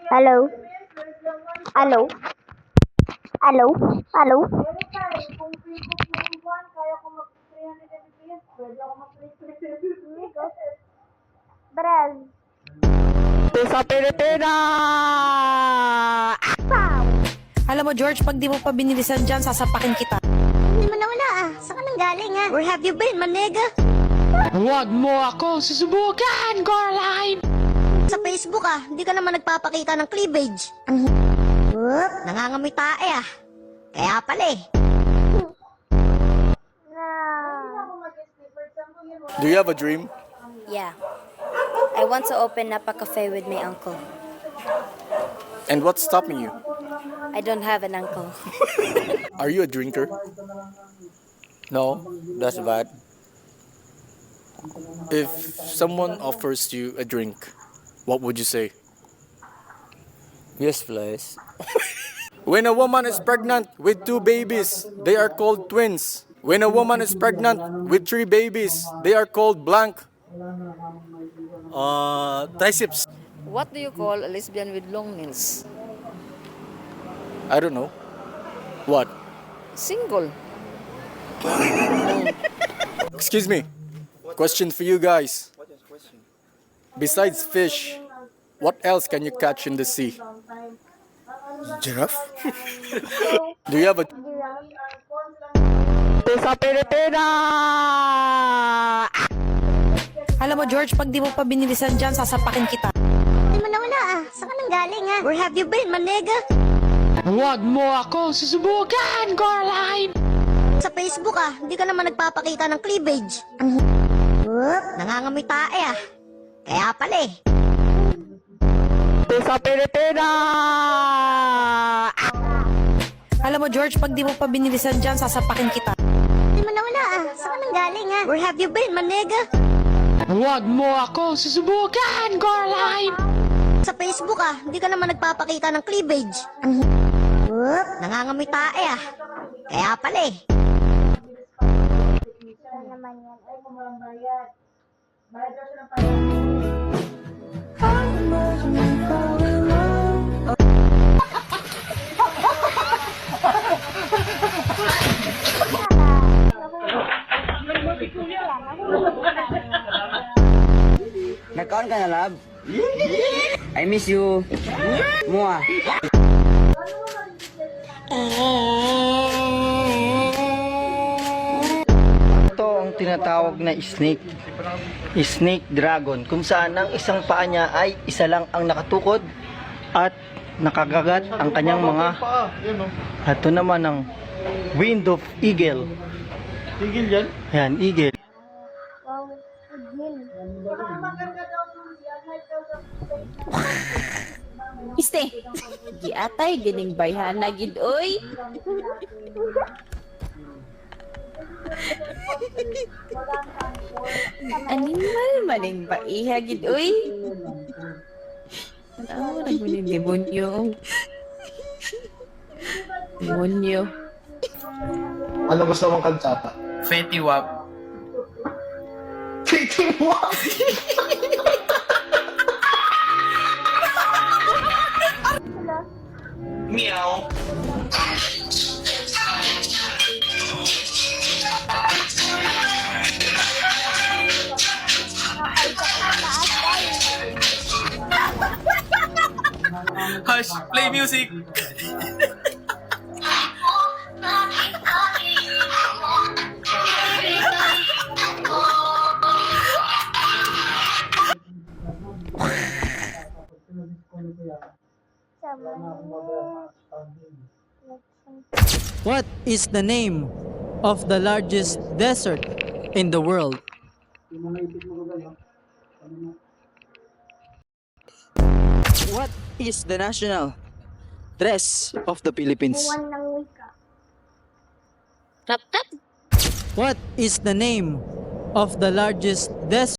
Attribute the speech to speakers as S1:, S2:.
S1: Hello? Hello? Hello? Hello? Brez.
S2: Sa Pilipinas!
S3: Alam mo, George, pag di mo pa binilisan dyan, sasapakin kita.
S1: Hindi mo na wala ah. Saan ka nang galing ah? Where have you been, manega?
S2: Huwag mo ako susubukan, Coraline!
S1: Sa Facebook ah, hindi ka naman nagpapakita ng cleavage. Whoop, nangangamoy tae ah. Kaya pala eh.
S4: Do you have a dream?
S5: Yeah. I want to open up a cafe with my uncle.
S4: And what's stopping you?
S5: I don't have an uncle.
S4: Are you a drinker? No, that's bad. If someone offers you a drink, what would you say?
S6: Yes, please.
S4: When a woman is pregnant with 2 babies, they are called twins. When a woman is pregnant with 3 babies, they are called blank. Triceps.
S7: What do you call a lesbian with long nails?
S4: I don't know. What?
S7: Single.
S4: Excuse me. Question for you guys. Besides fish, what else can you catch in the sea? Giraffe? Do you have a...
S2: Sa Pilipinas!
S3: Alam mo, George, pag di mo pa binilisan dyan, sasapakin kita.
S1: Hindi mo na wala ah. Saan ka nang galing ah? Where have you been, manega?
S2: Huwag mo ako susubukan, Coraline!
S1: Sa Facebook ah, hindi ka naman nagpapakita ng cleavage. Whoop, nangangamoy tae ah. Kaya pala eh.
S2: Sa Pilipinas!
S3: Alam mo, George, pag di mo pa binilisan dyan, sasapakin kita.
S1: Hindi mo na wala ah. Saan ka nang galing ah? Where have you been, manega?
S2: Huwag mo ako susubukan, Coraline!
S1: Sa Facebook ah, hindi ka naman nagpapakita ng cleavage. Whoop, nangangamoy tae ah. Kaya pala eh.
S6: Nagkaon ka na, love? I miss you. Mua. Ito ang tinatawag na snake. Snake dragon. Kung saan ang isang paa niya ay isa lang ang nakatukod at nakagagat ang kanyang mga... Ito naman ang wind of eagle. Eagle yan? Yan, eagle.
S7: Iste. Di atay gining bayhan na gid oy. Animal maning baiha gid oy. Ano ra mo ni demonyo? Demonyo.
S8: Ano gusto mong kantata?
S9: Fetty Wap. Meow. Hush, play music.
S10: What is the name of the largest desert in the world? What is the national dress of the Philippines? What is the name of the largest desert?